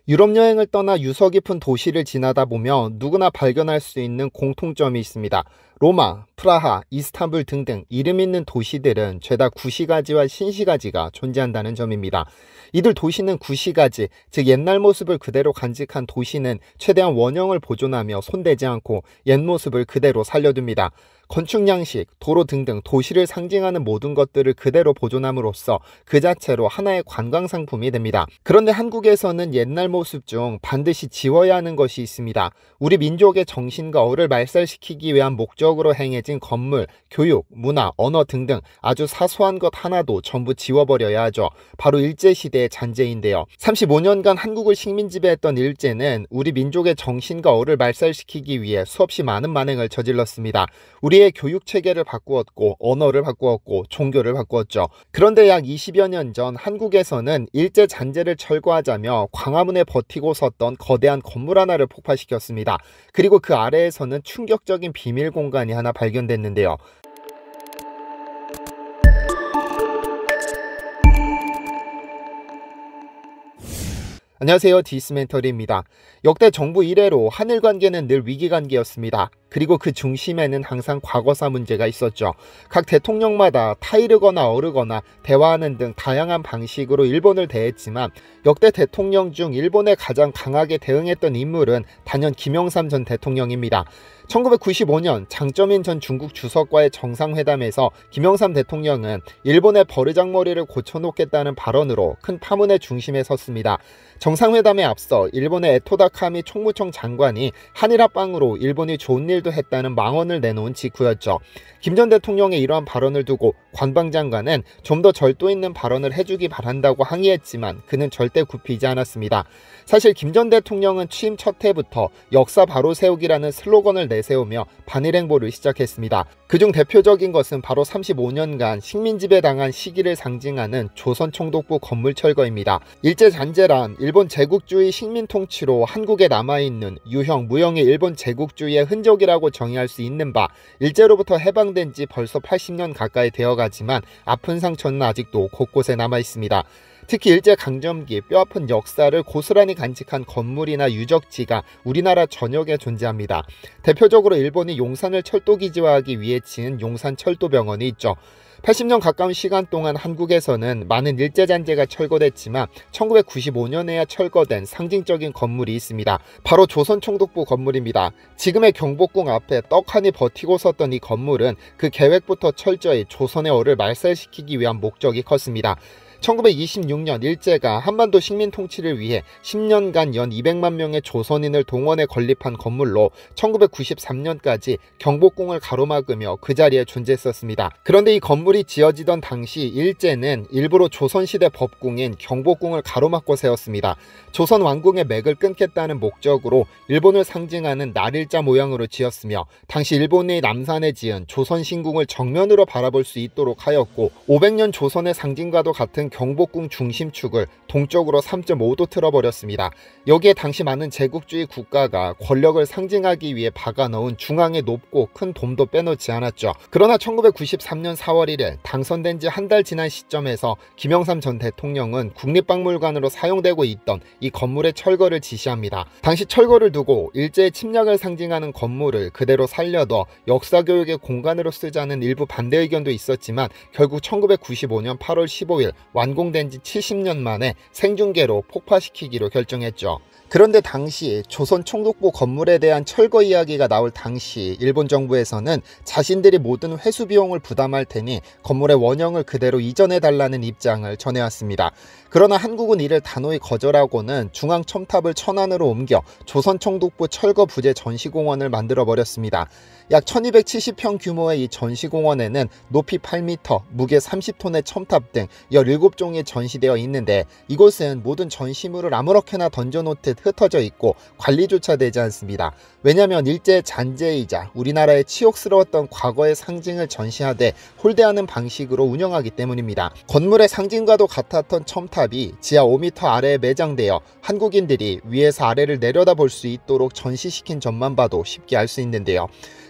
유럽 여행을 떠나 유서 깊은 도시를 지나다 보면 누구나 발견할 수 있는 공통점이 있습니다. 로마, 프라하, 이스탄불 등등 이름 있는 도시들은 죄다 구시가지와 신시가지가 존재한다는 점입니다. 이들 도시는 구시가지, 즉 옛날 모습을 그대로 간직한 도시는 최대한 원형을 보존하며 손대지 않고 옛 모습을 그대로 살려둡니다. 건축 양식, 도로 등등 도시를 상징하는 모든 것들을 그대로 보존함으로써 그 자체로 하나의 관광 상품이 됩니다. 그런데 한국에서는 옛날 모습 중 반드시 지워야 하는 것이 있습니다. 우리 민족의 정신과 어를 말살시키기 위한 목적으로 행해진 건물, 교육, 문화, 언어 등등 아주 사소한 것 하나도 전부 지워버려야 하죠. 바로 일제시대의 잔재인데요. 35년간 한국을 식민 지배했던 일제는 우리 민족의 정신과 어를 말살시키기 위해 수없이 많은 만행을 저질렀습니다. 우리의 교육 체계를 바꾸었고 언어를 바꾸었고 종교를 바꾸었죠. 그런데 약 20여 년 전 한국에서는 일제 잔재를 철거하자며 광화문에 버티고 섰던 거대한 건물 하나를 폭파시켰습니다. 그리고 그 아래에서는 충격적인 비밀 공간이 하나 발견됐는데요. 안녕하세요, 디스멘터리입니다. 역대 정부 이래로 한일 관계는 늘 위기 관계였습니다. 그리고 그 중심에는 항상 과거사 문제가 있었죠. 각 대통령마다 타이르거나 어르거나 대화하는 등 다양한 방식으로 일본을 대했지만 역대 대통령 중 일본에 가장 강하게 대응했던 인물은 단연 김영삼 전 대통령입니다. 1995년 장쩌민 전 중국 주석과의 정상회담에서 김영삼 대통령은 일본의 버르장머리를 고쳐놓겠다는 발언으로 큰 파문의 중심에 섰습니다. 정상회담에 앞서 일본의 에토다 카미 총무청 장관이 한일 합방으로 일본이 좋은 일도 했다는 망언을 내놓은 직후였죠. 김 전 대통령의 이러한 발언을 두고 관방장관은 좀 더 절도 있는 발언을 해주기 바란다고 항의했지만 그는 절대 굽히지 않았습니다. 사실 김 전 대통령은 취임 첫 해부터 역사 바로 세우기라는 슬로건을 내세우며 반일 행보를 시작했습니다. 그중 대표적인 것은 바로 35년간 식민지배당한 시기를 상징하는 조선총독부 건물 철거입니다. 일제 잔재란 일본 제국주의 식민 통치로 한국에 남아있는 유형, 무형의 일본 제국주의의 흔적이라고 정의할 수 있는 바, 일제로부터 해방된 지 벌써 80년 가까이 되어가지만 아픈 상처는 아직도 곳곳에 남아있습니다. 특히 일제 강점기 뼈아픈 역사를 고스란히 간직한 건물이나 유적지가 우리나라 전역에 존재합니다. 대표적으로 일본이 용산을 철도기지화하기 위해 지은 용산철도병원이 있죠. 80년 가까운 시간 동안 한국에서는 많은 일제잔재가 철거됐지만 1995년에야 철거된 상징적인 건물이 있습니다. 바로 조선총독부 건물입니다. 지금의 경복궁 앞에 떡하니 버티고 섰던 이 건물은 그 계획부터 철저히 조선의 어를 말살시키기 위한 목적이 컸습니다. 1926년 일제가 한반도 식민 통치를 위해 10년간 연 200만 명의 조선인을 동원해 건립한 건물로 1993년까지 경복궁을 가로막으며 그 자리에 존재했었습니다. 그런데 이 건물이 지어지던 당시 일제는 일부러 조선시대 법궁인 경복궁을 가로막고 세웠습니다. 조선 왕궁의 맥을 끊겠다는 목적으로 일본을 상징하는 날일자 모양으로 지었으며 당시 일본이 남산에 지은 조선신궁을 정면으로 바라볼 수 있도록 하였고 500년 조선의 상징과도 같은 경복궁 중심축을 동쪽으로 3.5도 틀어버렸습니다. 여기에 당시 많은 제국주의 국가가 권력을 상징하기 위해 박아넣은 중앙에 높고 큰 돔도 빼놓지 않았죠. 그러나 1993년 4월 1일 당선된 지 한 달 지난 시점에서 김영삼 전 대통령은 국립박물관으로 사용되고 있던 이 건물의 철거를 지시합니다. 당시 철거를 두고 일제의 침략을 상징하는 건물을 그대로 살려둬 역사교육의 공간으로 쓰자는 일부 반대 의견도 있었지만 결국 1995년 8월 15일 완공된 지 70년 만에 생중계로 폭파시키기로 결정했죠. 그런데 당시 조선 총독부 건물에 대한 철거 이야기가 나올 당시 일본 정부에서는 자신들이 모든 회수 비용을 부담할 테니 건물의 원형을 그대로 이전해달라는 입장을 전해왔습니다. 그러나 한국은 이를 단호히 거절하고는 중앙 첨탑을 천안으로 옮겨 조선 총독부 철거 부재 전시공원을 만들어버렸습니다. 약 1270평 규모의 이 전시공원에는 높이 8m, 무게 30톤의 첨탑 등 17종이 전시되어 있는데 이곳은 모든 전시물을 아무렇게나 던져놓듯 흩어져 있고 관리조차 되지 않습니다. 왜냐하면 일제 잔재이자 우리나라의 치욕스러웠던 과거의 상징을 전시하되 홀대하는 방식으로 운영하기 때문입니다. 건물의 상징과도 같았던 첨탑이 지하 5m 아래에 매장되어 한국인들이 위에서 아래를 내려다볼 수 있도록 전시시킨 점만 봐도 쉽게 알 수 있는데요.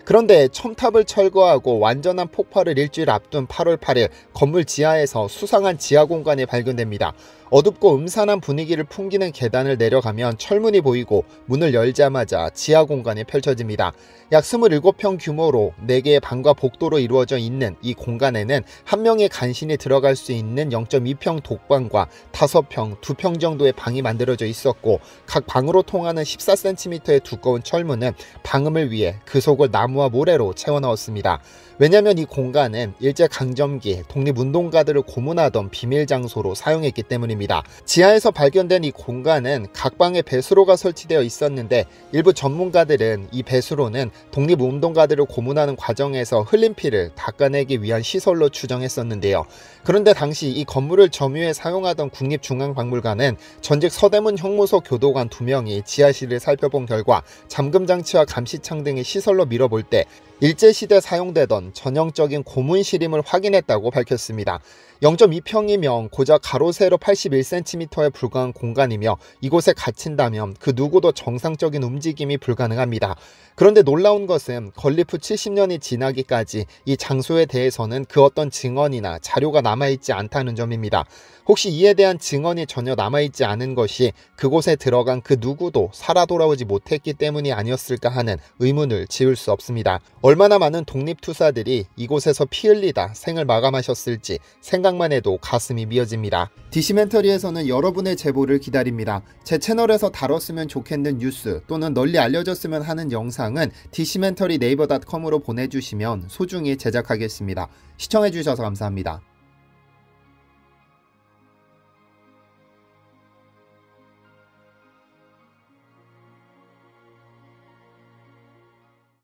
그런데 첨탑을 철거하고 완전한 폭발을 일주일 앞둔 8월 8일 건물 지하에서 수상한 지하 공간이 발견됩니다. 어둡고 음산한 분위기를 풍기는 계단을 내려가면 철문이 보이고 문을 열자마자 지하 공간이 펼쳐집니다. 약 27평 규모로 4개의 방과 복도로 이루어져 있는 이 공간에는 한 명의 간신히 들어갈 수 있는 0.2평 독방과 5평, 2평 정도의 방이 만들어져 있었고 각 방으로 통하는 14cm의 두꺼운 철문은 방음을 위해 그 속을 나무와 모래로 채워 넣었습니다. 왜냐하면 이 공간은 일제강점기 독립운동가들을 고문하던 비밀 장소로 사용했기 때문입니다. 지하에서 발견된 이 공간은 각 방에 배수로가 설치되어 있었는데 일부 전문가들은 이 배수로는 독립운동가들을 고문하는 과정에서 흘린 피를 닦아내기 위한 시설로 추정했었는데요. 그런데 당시 이 건물을 점유해 사용하던 국립중앙박물관은 전직 서대문 형무소 교도관 2명이 지하실을 살펴본 결과 잠금장치와 감시창 등의 시설로 밀어볼 때 일제시대 사용되던 전형적인 고문실임을 확인했다고 밝혔습니다. 0.2평이면 고작 가로 세로 81cm에 불과한 공간이며 이곳에 갇힌다면 그 누구도 정상적인 움직임이 불가능합니다. 그런데 놀라운 것은 건립 후 70년이 지나기까지 이 장소에 대해서는 그 어떤 증언이나 자료가 남아있지 않다는 점입니다. 혹시 이에 대한 증언이 전혀 남아있지 않은 것이 그곳에 들어간 그 누구도 살아 돌아오지 못했기 때문이 아니었을까 하는 의문을 지울 수 없습니다. 얼마나 많은 독립투사들이 이곳에서 피 흘리다 생을 마감하셨을지 생각만 해도 가슴이 미어집니다. 디시멘터리에서는 여러분의 제보를 기다립니다. 제 채널에서 다뤘으면 좋겠는 뉴스 또는 널리 알려졌으면 하는 영상은 디시멘터리 네이버.com으로 보내주시면 소중히 제작하겠습니다. 시청해주셔서 감사합니다.